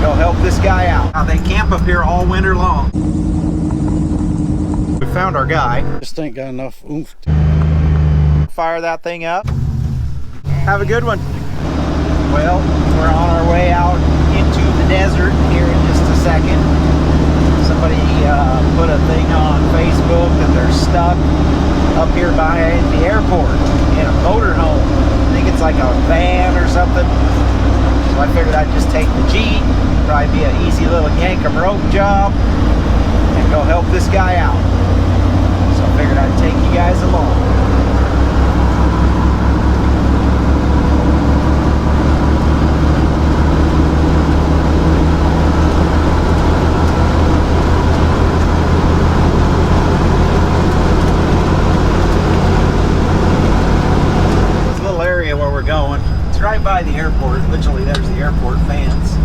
go help this guy out. Now, they camp up here all winter long. We found our guy. Just ain't got enough oomph. Fire that thing up. Have a good one. Well, we're on our way out into the desert here in just a second. Somebody put a thing on Facebook that they're stuck up here by the airport in a motorhome. I think it's like a van or something. So I figured I'd just take the Jeep, probably be an easy little yank 'em rope job, and go help this guy out. So I figured I'd take you guys along. Going. It's right by the airport. Literally, there's the airport fence.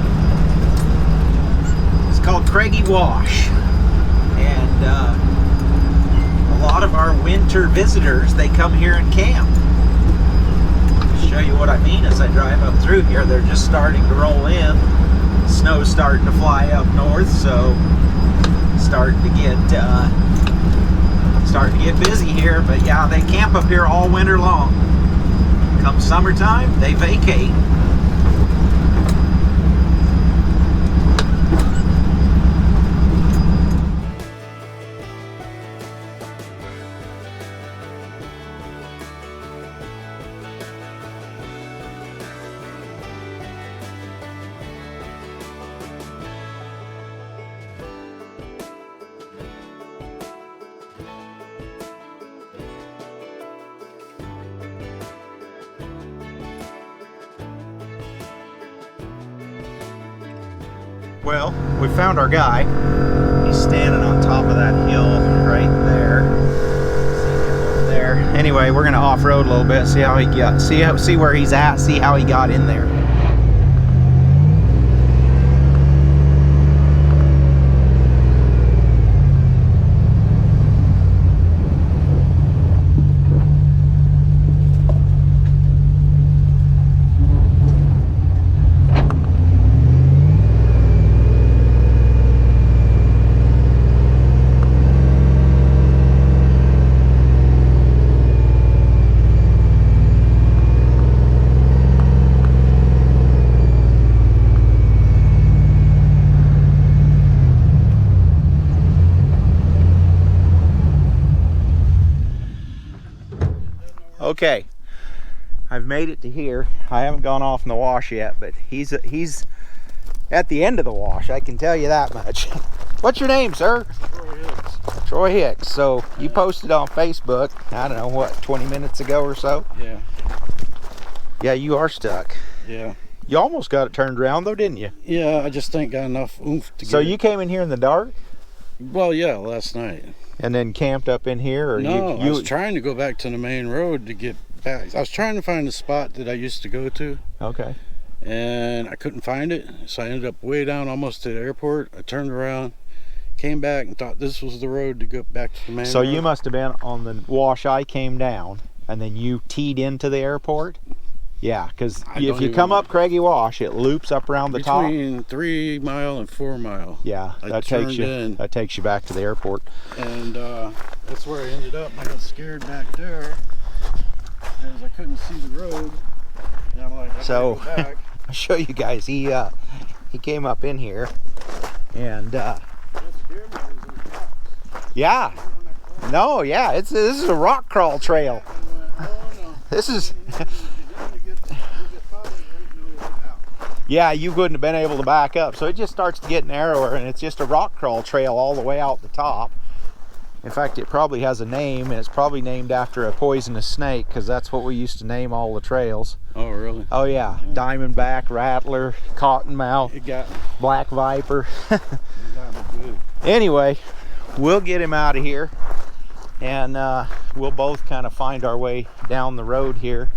It's called Craigie Wash, and a lot of our winter visitors, they come here and camp. I'll show you what I mean as I drive up through here. They're just starting to roll in. Snow's starting to fly up north, so starting to get busy here. But yeah, they camp up here all winter long. Come summertime, they vacate. Well, we found our guy. He's standing on top of that hill right there. See him over there. Anyway, we're gonna off-road a little bit, see how he got, see where he's at, see how he got in there. Okay, I've made it to here. I haven't gone off in the wash yet, but he's at the end of the wash, I can tell you that much. What's your name, sir? Troy Hicks. Troy Hicks. So you posted on Facebook, I don't know, what, 20 minutes ago or so? Yeah. Yeah, you are stuck. Yeah. You almost got it turned around though, didn't you? Yeah, I just ain't got enough oomph to get So you came in here in the dark? Well, yeah, last night. And then camped up in here? Or No, you I was trying to go back to the main road to get back. I was trying to find the spot that I used to go to. Okay. And I couldn't find it. So I ended up way down almost to the airport. I turned around, came back, and thought this was the road to go back to the main road. So you must have been on the wash I came down, and then you teed into the airport? Yeah, because if you come up Craigie Wash, it loops up around the top. Between 3 Mile and 4 Mile. Yeah, that takes you back to the airport. And that's where I ended up. I got scared back there as I couldn't see the road. And I'm like, so go back. I'll show you guys. He came up in here, and yeah, no, yeah, this is a rock crawl trail. This is. Yeah, you wouldn't have been able to back up. So it just starts to get narrower, and it's just a rock crawl trail all the way out the top. In fact, it probably has a name, and it's probably named after a poisonous snake, because that's what we used to name all the trails. Oh, really? Oh, yeah. Diamondback, rattler, cottonmouth, black viper. Anyway, we'll get him out of here, and we'll both kind of find our way down the road here.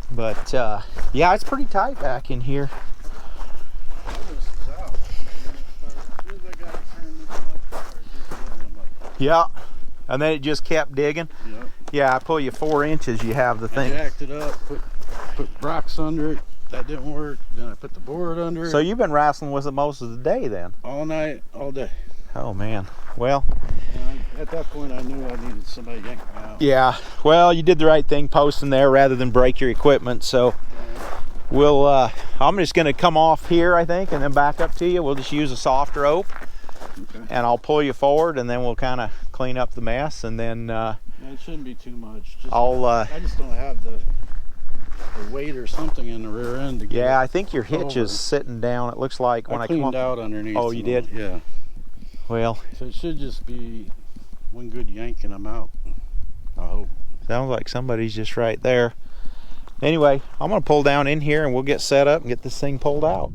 But yeah, it's pretty tight back in here. Yeah, and then it just kept digging. Yep. Yeah, I pull you 4 inches, you have the thing. I jacked it up, put rocks under it, That didn't work. Then I put the board under. So you've been wrestling with it most of the day then? All night, all day. Oh man. Well, And at that point, I knew I needed somebody to yank me out. yeah. Well, you did the right thing posting there rather than break your equipment. So we'll. I'm just gonna come off here, I think, and then back up to you. We'll just use a soft rope, Okay. and I'll pull you forward, and then we'll kind of clean up the mess, and then Yeah, it shouldn't be too much. Just, I'll. I just don't have the weight or something in the rear end to get Yeah, it I think your hitch over. is sitting down. It looks like when I come cleaned up. out underneath. Oh, you did? Yeah. Well, So it should just be one good yank and I'm out. I hope. sounds like somebody's just right there. Anyway, I'm gonna pull down in here and we'll get set up and get this thing pulled out.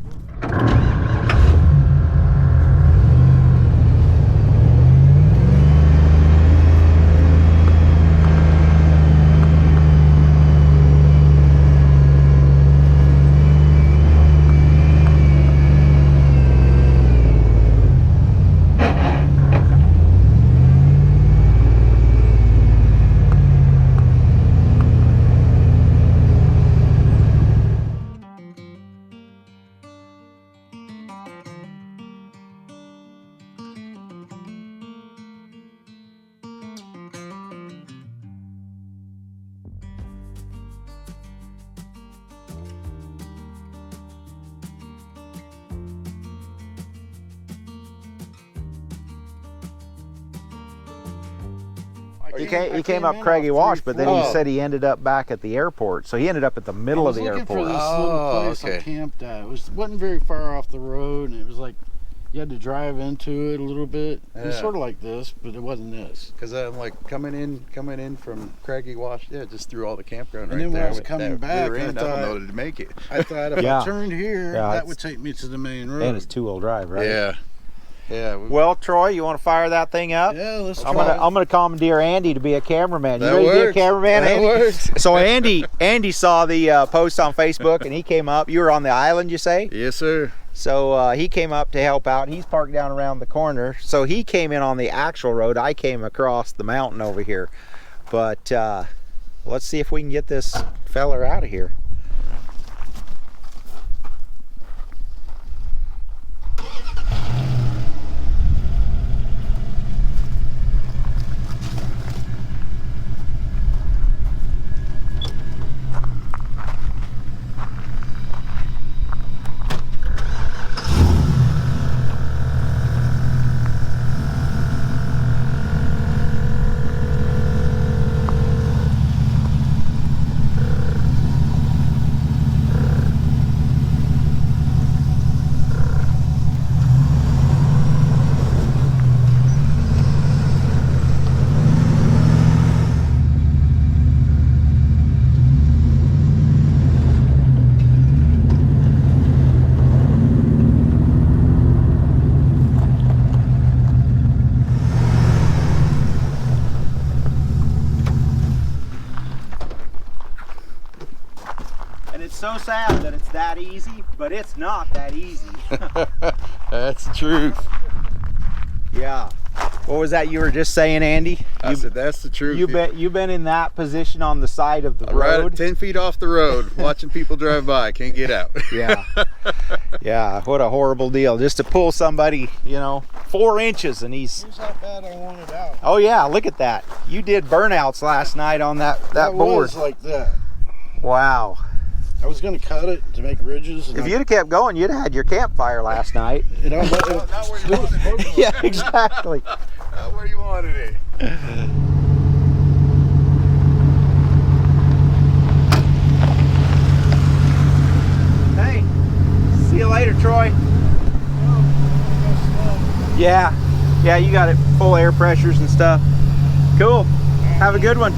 He came up Craggy Wash, but then he said he ended up back at the airport. So he ended up at the middle of the I was looking airport. for this little place I camped at. It wasn't very far off the road, and it was like you had to drive into it a little bit. It was sort of like this, but it wasn't this. Because I'm like coming in from Craggy Wash, just through all the campground And right then when there. I was with coming that back, rear I end, I thought- don't know to make it. I thought if Yeah. I turned here, Yeah, that would take me to the main road. And it's two-wheel drive, right? Yeah. Yeah. Well, Troy, you want to fire that thing up? Yeah, let's I'm try. gonna commandeer Andy to be a cameraman. You That ready to be a works. cameraman, That Andy? works. So Andy saw the post on Facebook and he came up. You were on the island, you say? Yes, sir. So he came up to help out. He's parked down around the corner. So he came in on the actual road. I came across the mountain over here. But let's see if we can get this feller out of here. And it's so sad that it's that easy, but it's not that easy. That's the truth. Yeah. What was that you were just saying, Andy? I said that's the truth. You've been in that position on the side of the Right road. at 10 feet off the road, watching people drive by, can't get out. Yeah. Yeah, what a horrible deal. Just to pull somebody, 4 inches and he's... Here's how bad I want it out. Oh yeah, look at that. You did burnouts last night on that board. Was like that. Wow. I was going to cut it to make ridges. And If you'd have kept going, you'd have had your campfire last night. Not where you want it. Yeah, exactly. Not where you wanted it. Hey, see you later, Troy. Yeah, you got it. Full air pressures and stuff. Cool. Have a good one.